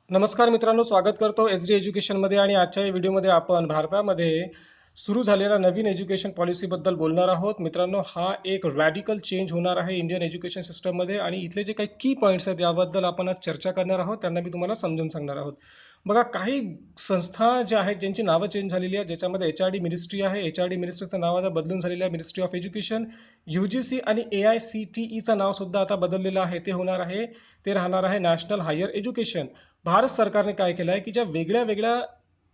नमस्कार मित्रांनो, स्वागत करतो एसडी एज्युकेशनमध्ये आणि आजच्या या व्हिडिओमध्ये आपण भारतामध्ये सुरू झालेल्या नवीन एज्युकेशन पॉलिसीबद्दल बोलणार आहोत. मित्रांनो, हा एक रॅडिकल चेंज होणार आहे इंडियन एज्युकेशन सिस्टममध्ये आणि इथले जे काही की पॉईंट्स आहेत याबद्दल आपण आज चर्चा करणार आहोत. त्यांना मी तुम्हाला समजून सांगणार आहोत. बघा, काही संस्था ज्या आहेत ज्यांची नावं चेंज झालेली आहेत, ज्याच्यामध्ये एचआरडी मिनिस्ट्री आहे. एचआरडी मिनिस्ट्रीचं नाव आता बदलून झालेलं आहे मिनिस्ट्री ऑफ एज्युकेशन. यूजीसी आणि AICTEचं नाव सुद्धा आता बदललेलं आहे. ते होणार आहे, ते राहणार आहे नॅशनल हायर एज्युकेशन. भारत सरकारने काय केलं आहे की ज्या वेगळ्या वेगळ्या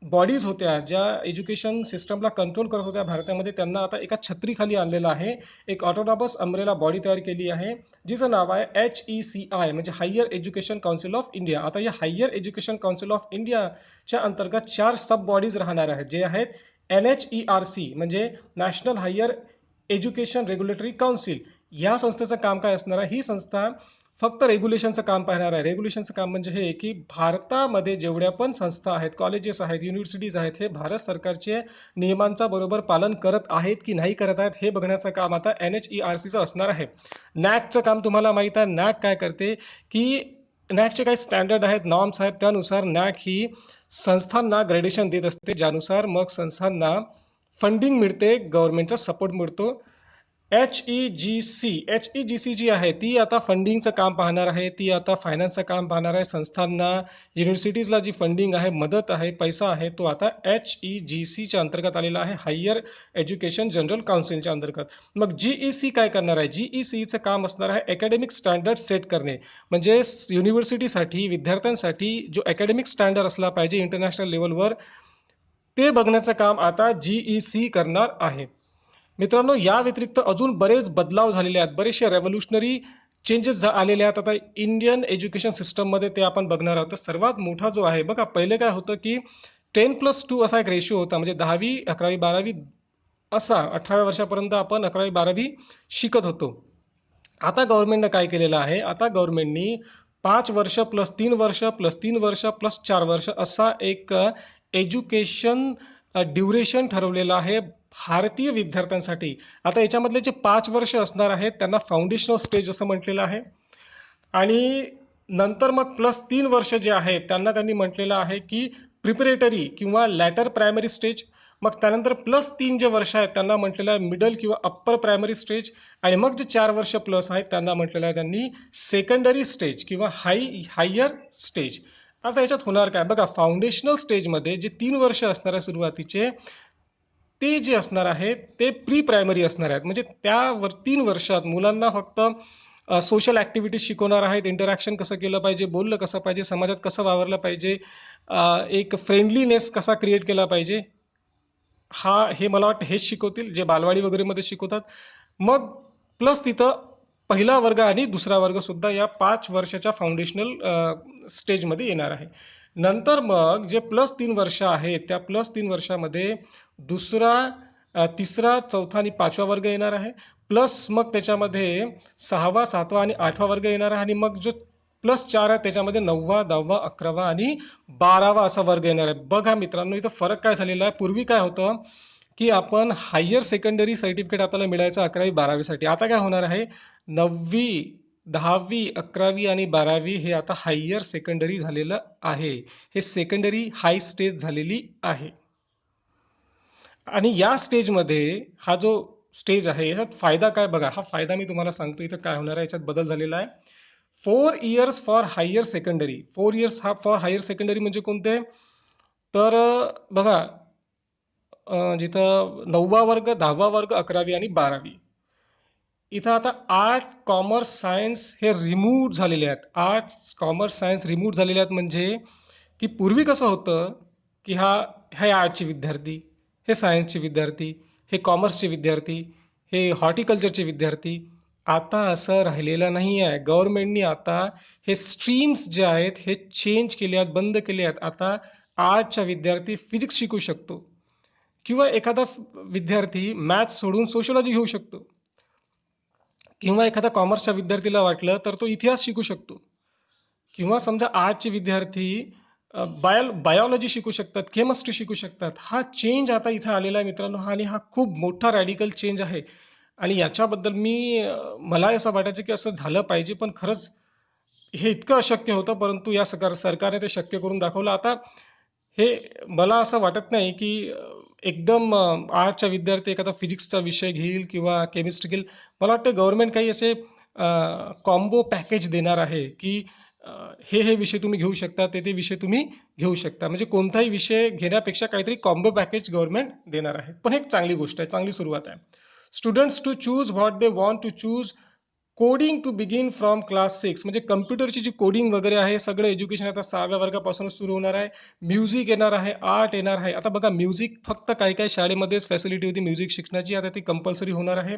बॉडीज होत्या, ज्या एज्युकेशन सिस्टमला कंट्रोल करत होत्या भारतामध्ये, त्यांना आता एका छत्रीखाली आणलेलं आहे. एक ऑटोनॉमस अम्ब्रेला बॉडी तयार केली आहे, जिचं नाव आहे HECI, म्हणजे higher education council of India. आता या हायर एज्युकेशन काउन्सिल ऑफ इंडियाच्या अंतर्गत 4 सब बॉडीज राहणार आहेत, जे आहेत NHERC म्हणजे national higher education regulatory council. या संस्थेचं काम काय असणार आहे? ही संस्था फक्त रेग्युलेशनचं काम पाहणार आहे. रेग्युलेशनचं काम म्हणजे हे की भारतामध्ये जेवढ्या पण संस्था आहेत, कॉलेजेस आहेत, युनिव्हर्सिटीज आहेत, हे भारत सरकारचे नियमांचा बरोबर पालन करत आहेत की नाही करत आहेत हे बघण्याचं काम आता NHERCचं असणार आहे. नॅकचं काम तुम्हाला माहीत आहे. नॅक काय करते की नॅकचे काही स्टँडर्ड आहेत, नॉर्म्स आहेत, त्यानुसार नॅक ही संस्थांना ग्रेडेशन देत असते, ज्यानुसार मग संस्थांना फंडिंग मिळते, गव्हर्नमेंटचा सपोर्ट मिळतो. HEGC जी आहे ती आता फंडिंगचं काम पाहणार आहे, ती आता फायनान्सचं काम पाहणार आहे. संस्थांना, युनिव्हर्सिटीजला जी फंडिंग आहे, मदत आहे, पैसा आहे, तो आता HEGCच्या अंतर्गत आलेला आहे, हायर एज्युकेशन जनरल काउन्सिलच्या अंतर्गत. मग GEC काय करणार आहे? GECचं काम असणार आहे अकॅडमिक स्टँडर्ड सेट करणे, म्हणजे युनिव्हर्सिटीसाठी, विद्यार्थ्यांसाठी जो अकॅडमिक स्टँडर्ड असला पाहिजे इंटरनॅशनल लेवलवर, ते बघण्याचं काम आता GEC करणार आहे. मित्रांनो, या व्यतिरिक्त अजून बरेच बदलाव झालेले आहेत, बरेचसे रेव्होल्युशनरी चेंजेस आलेले आहेत आता इंडियन एज्युकेशन सिस्टममध्ये, ते आपण बघणार आहोत. तर सर्वात मोठा जो आहे बघा, पहिले काय होतं की 10+2 असा एक रेशिओ होता, म्हणजे 10वी 11वी 12वी असा 18 वर्षापर्यंत आपण 11वी 12वी शिकत होतो. आता गव्हर्नमेंटनं काय केलेलं आहे? आता गव्हर्नमेंटनी 5 वर्ष प्लस 3 वर्ष प्लस 3 वर्ष प्लस 4 वर्ष असा एक एज्युकेशन ड्युरेशन ठरवलेलं आहे भारतीय विद्यार्थ्यांसाठी. आता याच्यामधले जे 5 वर्ष असणार आहेत त्यांना फाउंडेशनल स्टेज असं म्हटलेलं आहे, आणि नंतर मग प्लस 3 वर्ष जे आहेत त्यांना त्यांनी म्हटलेलं आहे की प्रिपरेटरी किंवा लॅटर प्रायमरी स्टेज. मग त्यानंतर प्लस 3 जे वर्ष आहेत त्यांना म्हटलेलं आहे मिडल किंवा अप्पर प्रायमरी स्टेज, आणि मग जे 4 वर्ष प्लस आहेत त्यांना म्हटलेलं आहे त्यांनी सेकंडरी स्टेज किंवा हायर स्टेज. आता याच्यात होणार काय बघा, फाउंडेशनल स्टेजमध्ये जे 3 वर्ष असणार आहे सुरुवातीचे, ते जे असणार आहेत ते प्री प्रायमरी असणार आहेत, म्हणजे त्यावर 3 वर्षात मुलांना फक्त सोशल ॲक्टिव्हिटीज शिकवणार आहेत, इंटरॅक्शन कसं केलं पाहिजे, बोललं कसं पाहिजे, समाजात कसं वावरलं पाहिजे, एक फ्रेंडलीनेस कसा क्रिएट केला पाहिजे, हे मला वाटतं हेच शिकवतील जे बालवाडी वगैरेमध्ये शिकवतात. मग प्लस तिथं पहिला वर्ग आणि दुसरा वर्ग सुद्धा या 5 वर्षाच्या फाउंडेशनल स्टेजमध्ये येणार आहे. नंतर मग जे प्लस 3 वर्ष आहेत त्या प्लस 3 वर्षामध्ये दुसरा, तिसरा, चौथा आणि 5वा वर्ग येणार आहे. प्लस मग त्याच्यामध्ये 6वा, 7वा आणि 8वा वर्ग येणार आहे, आणि मग जो प्लस 4 आहे त्याच्यामध्ये 9वा, 10वा, 11वा आणि 12वा असा वर्ग येणार आहे. बघा मित्रांनो, इथं फरक काय झालेला आहे. पूर्वी काय होतं की आपण हायर सेकंडरी सर्टिफिकेट आपल्याला मिळायचं 11वी 12वीसाठी. आता काय होणार आहे, 9वी 10वी 11वी आणि 12वी हे आता हायर सेकंडरी झालेलं आहे. हे सेकंडरी हाय स्टेज झालेली आहे. आणि या स्टेजमध्ये हा जो स्टेज आहे याच्यात फायदा काय बघा, हा फायदा मी तुम्हाला सांगतो. इथं काय होणार आहे, याच्यात बदल झालेला आहे. 4 years for higher secondary. 4 years हा फॉर हायर सेकंडरी म्हणजे कोणते? तर बघा, जिथं 9वा वर्ग, 10वा वर्ग, 11वी आणि 12वी, इथं आता आर्ट, कॉमर्स, सायन्स हे रिमूव्ह झालेले आहेत. आर्ट्स, कॉमर्स, सायन्स रिमूव्ह झालेले आहेत, म्हणजे की पूर्वी कसं होतं की हे आर्टचे विद्यार्थी, हे सायन्सचे विद्यार्थी, हे कॉमर्सचे विद्यार्थी, हे हॉर्टिकल्चरचे विद्यार्थी. आता असं राहिलेलं नाही आहे. गव्हर्नमेंटनी आता हे स्ट्रीम्स जे आहेत हे चेंज केले आहेत, बंद केले आहेत. आता आर्टचा विद्यार्थी फिजिक्स शिकू शकतो, किंवा एखादा विद्यार्थी मॅथ्स सोडून सोशियोलॉजी घेऊ शकतो, किंवा एखादा कॉमर्सच्या विद्यार्थीला वाटलं तर तो इतिहास शिकू शकतो, किंवा समजा आर्टचे विद्यार्थी बायोलॉजी शिकू शकतात, केमिस्ट्री शिकू शकतात. हा चेंज आता इथं आलेला आहे मित्रांनो, आणि हा खूप मोठा रॅडिकल चेंज आहे. आणि याच्याबद्दल मला असं वाटायचं की असं झालं पाहिजे, पण खरंच हे इतकं अशक्य होतं, परंतु या सरकारने ते शक्य करून दाखवलं. आता हे मला असं वाटत नाही की एकदम आर्टचा विद्यार्थी एखादा फिजिक्सचा विषय घेईल किंवा केमिस्ट्री घेईल. मला वाटतं गव्हर्नमेंट काही असे कॉम्बो पॅकेज देणार आहे की अ, हे विषय तुम्ही घेऊ शकता, ते विषय तुम्ही घेऊ शकता. म्हणजे कोणताही विषय घेण्यापेक्षा काहीतरी कॉम्बो पॅकेज गव्हर्नमेंट देणार आहे. पण हे एक चांगली गोष्ट आहे, चांगली सुरुवात आहे. Students to choose what they want to choose. Coding to begin from class 6, म्हणजे कम्प्युटरची जी कोडिंग वगैरे आहे सगळं एज्युकेशन आता 6व्या वर्गापासूनच सुरू होणार आहे. म्युझिक येणार आहे, आर्ट येणार आहे. आता बघा म्युझिक फक्त काही काही शाळेमध्येच फॅसिलिटी होती म्युझिक शिकण्याची, आता ती कंपल्सरी होणार आहे.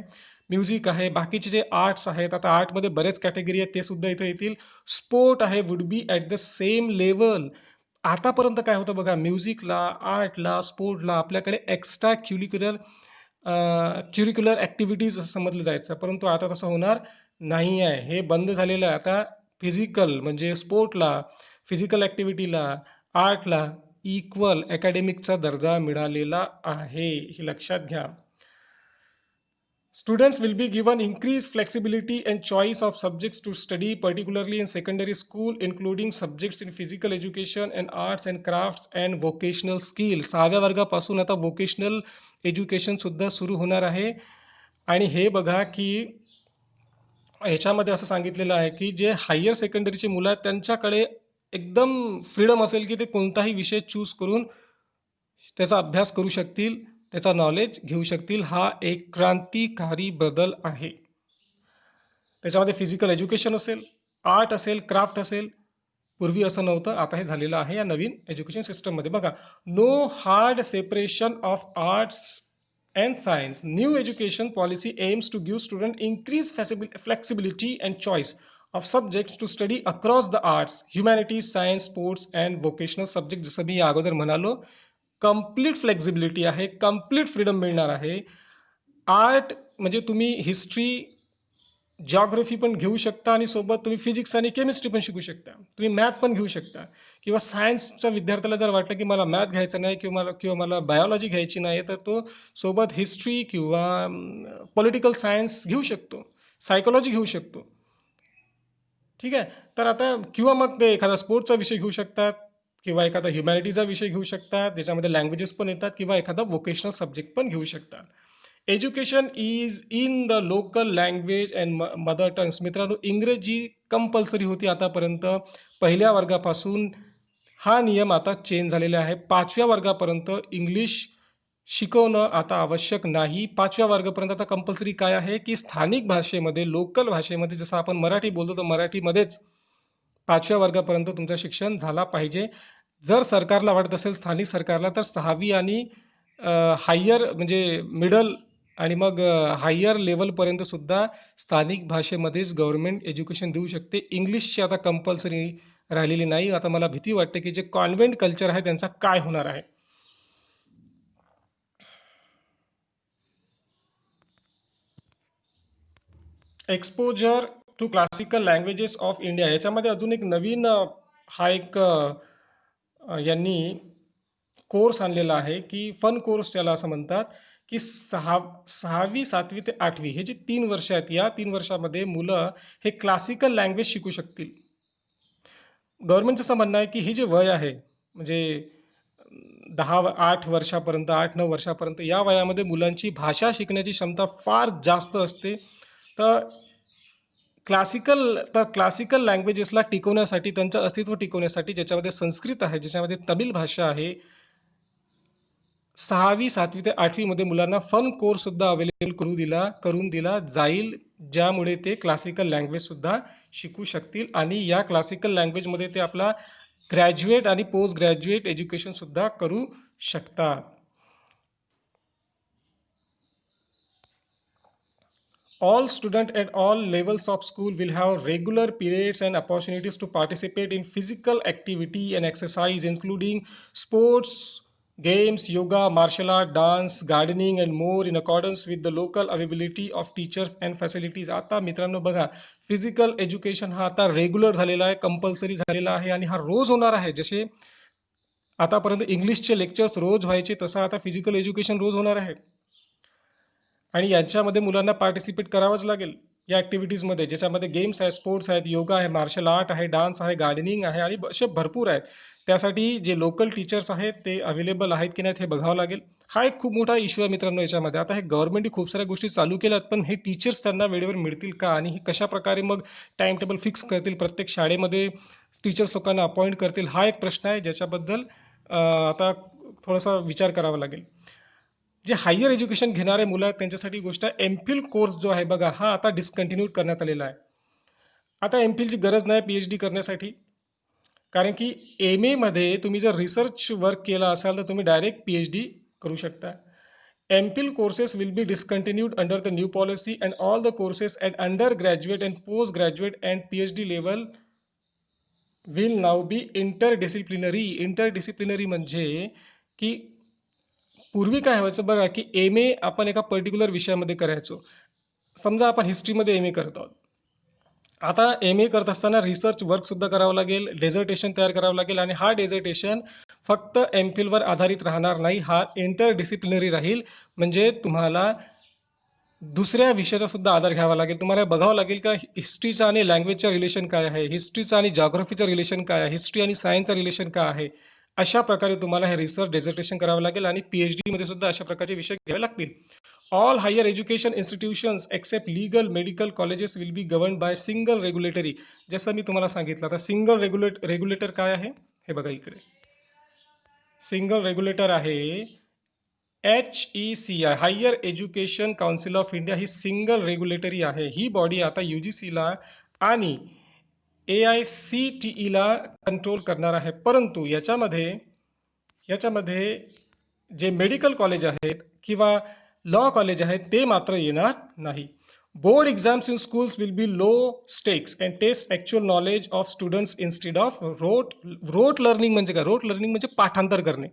म्युझिक आहे, बाकीचे जे आर्ट्स आहेत, आता आर्टमध्ये बरेच कॅटेगरी आहेत ते सुद्धा इथे येतील. स्पोर्ट आहे, would be at the same level. आतापर्यंत काय होतं बघा, म्युझिकला, आर्टला, स्पोर्टला आपल्याकडे एक्स्ट्रा क्युरिक्युलर ॲक्टिव्हिटीज असं समजलं जायचं, परंतु आता तसं होणार नाही आहे. हे बंद झालेलं आहे. आता फिजिकल म्हणजे स्पोर्टला, फिजिकल ॲक्टिव्हिटीला, आर्टला इक्वल अकॅडमिकचा दर्जा मिळालेला आहे. हे लक्षात घ्या. Students will be given increased flexibility and choice of subjects to study, particularly in secondary school, including subjects in physical education and arts and crafts and vocational skills. 6व्या वर्गापासून आता vocational education सुद्धा सुरू होणार आहे. आणि हे बघा की ह्याच्यामध्ये असं सांगितलेलं आहे की जे हायर सेकंडरीचे मुलं आहेत त्यांच्याकडे एकदम फ्रीडम असेल की ते कोणताही विषय चूज करून त्याचा अभ्यास करू शकतील, त्याचा नॉलेज घेऊ शकतील. हा एक क्रांतिकारी बदल आहे. त्याच्यामध्ये फिजिकल एज्युकेशन असेल, आर्ट असेल, क्राफ्ट असेल. पूर्वी असं नव्हतं, आता हे झालेलं आहे या नवीन एज्युकेशन सिस्टममध्ये. बघा, no hard separation of arts and science. New education policy aims to give student increase flexibility and choice of subjects to study across the arts, humanities, science, sports and vocational subject. जसं मी अगोदर म्हणालो, complete flexibility आहे, complete freedom मिळणार आहे. Art म्हणजे तुम्ही history, geography पण घेऊ शकता आणि सोबत तुम्ही फिजिक्स आणि केमिस्ट्री पण शिकू शकता. तुम्ही मॅथ पण घेऊ शकता. किंवा सायन्सच्या विद्यार्थ्याला जर वाटलं की मला मॅथ घ्यायचं नाही किंवा मला बायोलॉजी घ्यायची नाही, तर तो सोबत हिस्ट्री किंवा पॉलिटिकल सायन्स घेऊ शकतो, सायकोलॉजी घेऊ शकतो. ठीक आहे. तर आता किंवा मग ते एखादा स्पोर्ट्सचा विषय घेऊ शकतात किंवा एखादा ह्युमॅनिटीचा विषय घेऊ शकतात, ज्याच्यामध्ये लँग्वेजेस पण येतात, किंवा एखादा वोकेशनल सब्जेक्ट पण घेऊ शकतात. Education is in the local language and mother tongues. मित्रांनो, इंग्रजी कंपल्सरी होती आतापर्यंत. पहिल्या वर्गापासून हा नियम आता चेंज झालेला आहे. 5व्या वर्गापर्यंत इंग्लिश शिकवणं आता आवश्यक नाही. 5व्या वर्गापर्यंत आता कंपल्सरी काय आहे की स्थानिक भाषेमध्ये, लोकल भाषेमध्ये, जसं आपण मराठी बोलतो तर मराठीमध्येच 5व्या वर्गापर्यंत तुमचं शिक्षण झाला पाहिजे. जर सरकारला वाटत असेल, स्थानिक सरकारला, तर 6वी आणि हायर म्हणजे मिडल आणि मग हायर लेवलपर्यंत सुद्धा स्थानिक भाषेमध्येच गव्हर्नमेंट एज्युकेशन देऊ शकते. इंग्लिशची आता कंपल्सरी राहिलेली नाही. आता मला भीती वाटते की जे कॉन्व्हेंट कल्चर आहे त्यांचा काय होणार आहे. Exposure to classical languages of India. याच्यामध्ये अजून एक नवीन हा एक यांनी कोर्स आणलेला आहे की फन कोर्स त्याला असं म्हणतात, की 6वी 7वी ते 8वी हे जे 3 वर्ष आहेत, या 3 वर्षामध्ये मुलं हे क्लासिकल लँग्वेज शिकू शकतील. गव्हर्नमेंटचं असं म्हणणं आहे की हे जे वय आहे, म्हणजे 8 वर्षापर्यंत, 8-9 वर्षापर्यंत, या वयामध्ये मुलांची भाषा शिकण्याची क्षमता फार जास्त असते. तर क्लासिकल लँग्वेजेसला टिकवण्यासाठी, त्यांचं अस्तित्व टिकवण्यासाठी, ज्याच्यामध्ये संस्कृत आहे, ज्याच्यामध्ये तमिळ भाषा आहे, 6वी 7वी ते 8वी मध्ये मुलांना फन कोर्स सुद्धा अवेलेबल करून दिला जाईल, ज्यामुळे ते क्लासिकल लँग्वेज सुद्धा शिकू शकतील आणि या क्लासिकल लँग्वेजमध्ये ते आपला ग्रॅज्युएट आणि पोस्ट ग्रॅज्युएट एज्युकेशन सुद्धा करू शकतात. All students at all levels of school will have regular periods and opportunities to participate in physical activity and exercise, including sports, games, yoga, martial art, dance, gardening, and more, in accordance with the local availability of teachers and facilities. आता मित्रांनो बघा, physical education हा आता regular झालेला आहे, compulsory झालेला आहे आणि हा रोज होणार आहे. जसे आतापर्यंत इंग्लिशचे लेक्चर्स रोज व्हायचे, तसं आता फिजिकल एज्युकेशन रोज होणार आहे आणि यांच्यामध्ये मुलांना पार्टिसिपेट करावंच लागेल. या ॲक्टिव्हिटीजमध्ये, ज्याच्यामध्ये गेम्स आहेत, स्पोर्ट्स आहेत, योगा आहे, मार्शल आर्ट आहे, डान्स आहे, गार्डनिंग आहे आणि असे भरपूर आहेत. त्यासाठी जे लोकल टीचर्स आहेत ते अवेलेबल आहेत की नाहीत हे बघावं लागेल. हा एक खूप मोठा इश्यू आहे मित्रांनो याच्यामध्ये. आता हे गव्हर्नमेंटने खूप साऱ्या गोष्टी चालू केल्यात, पण हे टीचर्स त्यांना वेळेवर मिळतील का? आणि हे कशाप्रकारे मग टाईम टेबल फिक्स करतील, प्रत्येक शाळेमध्ये टीचर्स लोकांना अपॉइंट करतील, हा एक प्रश्न आहे ज्याच्याबद्दल आता थोडासा विचार करावा लागेल. जे हायर एज्युकेशन घेणारे मुलं आहेत त्यांच्यासाठी गोष्ट आहे, एम-फिल कोर्स जो आहे बघा, हा आता डिस्कंटिन्यू करण्यात आलेला आहे. आता एम-फिलची गरज नाही पी-एच-डी करण्यासाठी, कारण की एम-एमध्ये तुम्ही जर रिसर्च वर्क केला असाल तर तुम्ही डायरेक्ट पी-एच-डी करू शकता. M-fill courses will be discontinued under the new policy and all the courses at undergraduate and postgraduate and PhD level will now be interdisciplinary. Interdisciplinary म्हणजे की पूर्वी काय व्हायचं बघा, की एम-ए आपण एका पर्टिक्युलर विषयामध्ये करायचो. समजा आपण हिस्ट्रीमध्ये एम-ए करत आहोत. आता एम-ए करत असताना रिसर्च वर्क सुद्धा करावं लागेल, डेझर्टेशन तयार करावं लागेल आणि हा डेझर्टेशन फक्त एम-फिलवर आधारित राहणार नाही, हा इंटरडिसिप्लिनरी राहील. म्हणजे तुम्हाला दुसऱ्या विषयाचा सुद्धा आधार घ्यावा लागेल. तुम्हाला बघावं लागेल का हिस्ट्रीचा आणि लँग्वेजचा रिलेशन काय आहे, हिस्ट्रीचा आणि जिओग्राफीचं रिलेशन काय आहे, हिस्ट्री आणि सायन्सचा रिलेशन काय आहे. अशा प्रकारे तुम्हाला हे रिसर्च डेझर्टेशन करावं लागेल आणि पी-एच-डी मध्ये सुद्धा अशा प्रकारचे विषय घ्यावे लागतील. All higher education institutions except legal medical colleges will be govern by single regulatory. जसं मी तुम्हाला सांगितलं, आता सिंगल रेग्युलेटर काय आहे हे बघा इकडे. सिंगल रेग्युलेटर आहे HECI, higher education council of India, ही सिंगल रेग्युलेटरी आहे. ही बॉडी आता UGCला आणि AICTEला कंट्रोल करणार आहे. परंतु याच्यामध्ये जे मेडिकल कॉलेज आहेत किंवा लॉ कॉलेज आहेत ते मात्र येणार नाही. Board exams in schools will be low stakes and test actual knowledge of students instead of rote learning. म्हणजे काय रोट लर्निंग? म्हणजे पाठांतर करणे.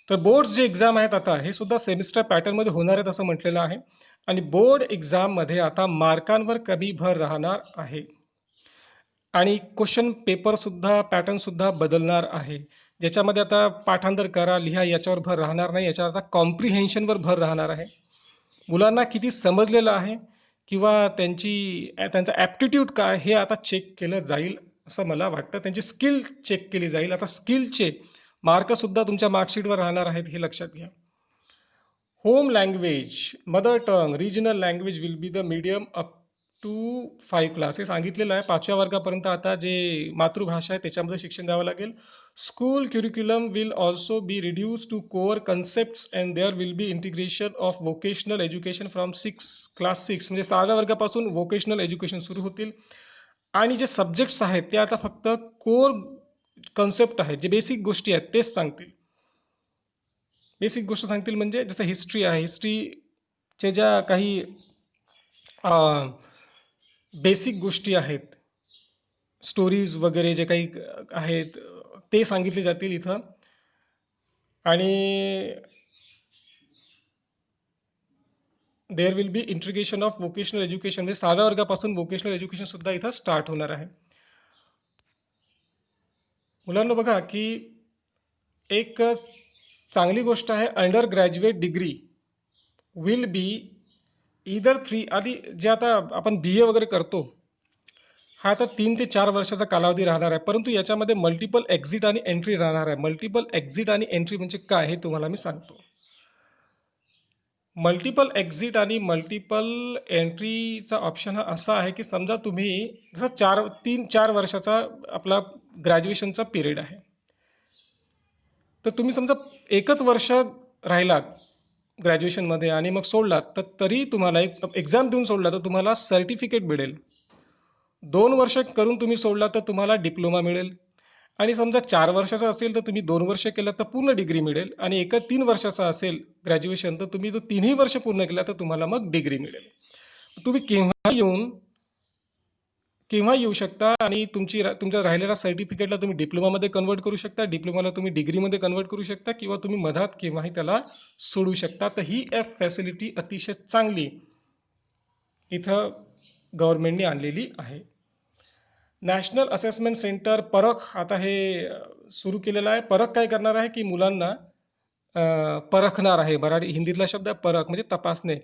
तर बोर्ड जे एक्झाम आहेत आता हे सुद्धा सेमिस्टर पॅटर्नमध्ये होणार आहेत असं म्हटलेलं आहे. आणि बोर्ड एक्झाममध्ये आता मार्कांवर कमी भर राहणार आहे आणि क्वेश्चन पेपर सुद्धा पॅटर्न सुद्धा बदलणार आहे. ज्याच्यामध्ये आता पाठांतर करा, लिहा याच्यावर भर राहणार नाही. याच्यावर आता कॉम्प्रिहेन्शनवर भर राहणार आहे. मुलांना किती समजलेलं आहे किंवा त्यांचा ॲप्टिट्यूड काय हे आता चेक केलं जाईल असं मला वाटतं. त्यांची स्किल चेक केली जाईल. आता स्किलचे मार्कसुद्धा तुमच्या मार्कशीटवर राहणार आहेत हे लक्षात घ्या. Home language, mother tongue, regional language will be the medium up to 5 class. हे सांगितलेलं आहे. 5व्या वर्गापर्यंत आता जे मातृभाषा आहे त्याच्यामध्ये शिक्षण द्यावं लागेल. School curriculum will also be reduce to core concepts and there will be integration of vocational education from class 6, म्हणजे 6व्या वर्गापासून व्होकेशनल एज्युकेशन सुरू होतील. आणि जे सब्जेक्ट्स आहेत ते आता फक्त कोर कन्सेप्ट आहेत, जे बेसिक गोष्टी आहेत तेच सांगतील. बेसिक गोष्ट सांगतील म्हणजे जसं हिस्ट्री आहे, हिस्ट्रीच्या ज्या काही बेसिक गोष्टी आहेत, स्टोरीज वगैरे जे काही आहेत ते सांगितले जातील इथं. आणि there will be integration of vocational education, म्हणजे 6व्या वर्गापासून व्होकेशनल एज्युकेशन सुद्धा इथं स्टार्ट होणार आहे. मुलांना बघा की एक चांगली गोष्ट आहे, undergraduate degree will be either 3, आधी जे आता आपण BA वगैरे करतो हा आता 3 ते 4 वर्षाचा कालावधी राहणार आहे. परंतु याच्यामध्ये मल्टिपल एक्झिट आणि एंट्री राहणार आहे. मल्टिपल एक्झिट आणि एंट्री म्हणजे काय हे तुम्हाला मी सांगतो. मल्टिपल एक्झिट आणि मल्टिपल एंट्रीचा ऑप्शन हा असा आहे की समजा तुम्ही जसं 3-4 वर्षाचा आपला ग्रॅज्युएशनचा पिरियड आहे, तर तुम्ही समजा एकच वर्ष राहिलात ग्रॅज्युएशनमध्ये आणि मग सोडलात, तर तरी तुम्हाला एक एक्झाम देऊन सोडला तर तुम्हाला सर्टिफिकेट मिळेल. 2 वर्ष करून तुम्ही सोडला तर तुम्हाला डिप्लोमा मिळेल. आणि समजा 4 वर्षाचा असेल तर तुम्ही 2 वर्ष केलं तर पूर्ण डिग्री मिळेल. आणि 3 वर्षाचा असेल ग्रॅज्युएशन तर तुम्ही तो 3ही वर्ष पूर्ण केला तर तुम्हाला मग डिग्री मिळेल. तुम्ही केव्हा येऊ शकता आणि तुमच्या राहिलेल्या सर्टिफिकेटला तुम्ही डिप्लोमामध्ये कन्वर्ट करू शकता, डिप्लोमाला तुम्ही डिग्रीमध्ये कन्वर्ट करू शकता किंवा तुम्ही मधात केव्हाही त्याला सोडू शकता. तर ही एक फॅसिलिटी अतिशय चांगली इथं गव्हर्नमेंटने आणलेली आहे. नॅशनल असेसमेंट सेंटर परख आता हे सुरू केलेलं आहे. परख काय करणार आहे की मुलांना परखणार आहे. हिंदीतला शब्द आहे परख, म्हणजे तपासणे.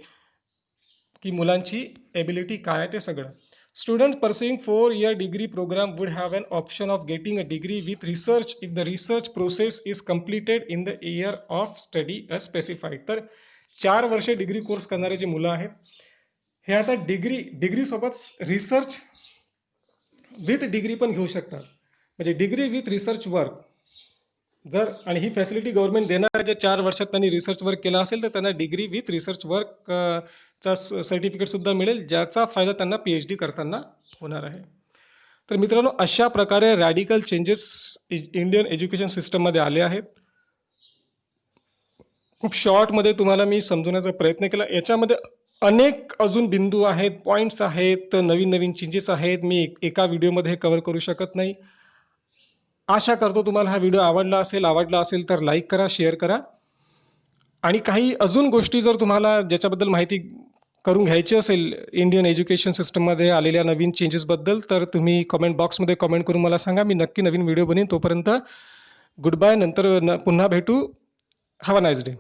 की मुलांची एबिलिटी काय आहे ते सगळं. Students pursuing 4-year degree program would have an option of getting a degree with research if the research process is completed in the year of study as specified. तर 4 वर्षे डिग्री कोर्स करणारे जे मुलं आहेत हे आता डिग्री सोबत research with degree पण घेऊ शकतात. म्हणजे डिग्री विथ रिसर्च वर्क जर, आणि ही फॅसिलिटी गव्हर्नमेंट देणार आहे. ज्या 4 वर्षात त्यांनी रिसर्च वर्क केला असेल तर त्यांना डिग्री विथ रिसर्च वर्क चा सर्टिफिकेट सुद्धा मिळेल, ज्याचा फायदा त्यांना PhD करताना होणार आहे. तर मित्रांनो, अशा प्रकारे रॅडिकल चेंजेस इंडियन एज्युकेशन सिस्टममध्ये आले आहेत. खूप शॉर्टमध्ये तुम्हाला मी समजवण्याचा प्रयत्न केला. याच्यामध्ये अनेक अजून बिंदू आहेत, पॉईंट्स आहेत, नवीन नवीन चेंजेस आहेत. मी एका व्हिडिओमध्ये कव्हर करू शकत नाही. आशा करतो तुम्हाला हा व्हिडिओ आवडला असेल तर लाईक करा, शेअर करा. आणि काही अजून गोष्टी जर तुम्हाला ज्याच्याबद्दल माहिती करून घ्यायची असेल इंडियन एज्युकेशन सिस्टममध्ये आलेल्या नवीन चेंजेसबद्दल, तर तुम्ही कमेंट बॉक्समध्ये कमेंट करून मला सांगा. मी नक्की नवीन व्हिडिओ बनवीन. तोपर्यंत गुड बाय. नंतर पुन्हा भेटू. Have a nice day.